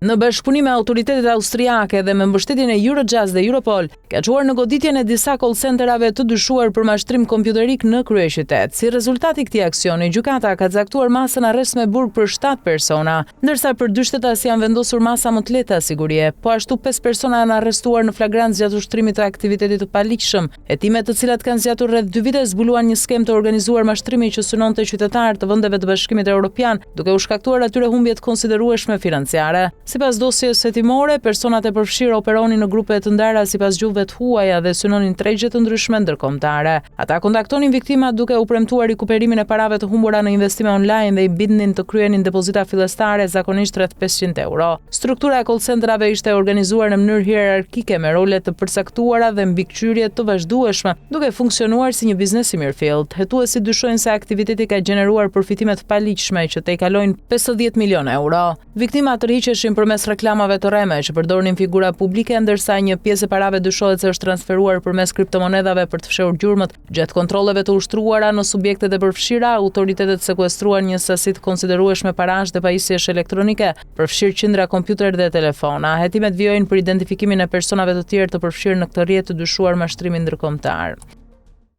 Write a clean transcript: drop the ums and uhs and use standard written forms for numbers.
Në bashkëpunim me autoritetet austriake dhe me mbështetjen e Eurojust dhe Europol, ka çuar në goditjen e disa call centerave të dyshuar për mashtrim kompjuterik në kryeqytet. Si rezultat i këtij aksioni, gjykata ka caktuar masën arrest me burg për 7 persona, ndërsa për 2 shtetas janë vendosur masa më të lehta sigurie. Po ashtu 5 persona janë arrestuar në flagrancë gjatë ushtrimit të aktivitetit të paligjshëm. Hetimet të cilat kanë zgjatur rreth 2 vite zbuluan një skem të organizuar mashtrimi që synonte qytetarë të vendeve të Bashkimit Evropian, duke u shkaktuar atyre humbje të konsiderueshme financiare. Sipas dosjes hetimore, personat e përfshirë operonin në grupe të ndara sipas gjuhëve të huaja dhe synonin tregje të ndryshme ndërkombëtare. Ata kontaktonin viktimat duke u premtuar rikuperimin e parave të humbura në investime online dhe i bindnin të kryenin depozita fillestare zakonisht rreth 500 euro. Struktura e call centerave ishte organizuar në mënyrë hierarkike me role të përcaktuara dhe mbikëqyrje të vazhdueshme, duke funksionuar si një biznes i mirëfillt. Hetuesit dyshojnë se aktiviteti ka gjeneruar përfitime të paligjshme që te kalojnë 50 milionë euro. Viktimat tërhiqeshin përmes reklamave të rreme që përdornin figura publike, ndërsa një pjesë e parave dyshohet se është transferuar përmes kriptomonedave për të fshehur gjurmët. Gjatë kontrolleve të ushtruara në subjektet e përfshira, autoritetet sekuestruan një sasi të konsiderueshme parash dhe pajisjesh elektronike, përfshirë qindra kompjuter dhe telefona. Hetimet vijojnë për identifikimin e personave të tjerë të përfshirë në këtë rrjet të dyshuar mashtrimi ndërkombëtar.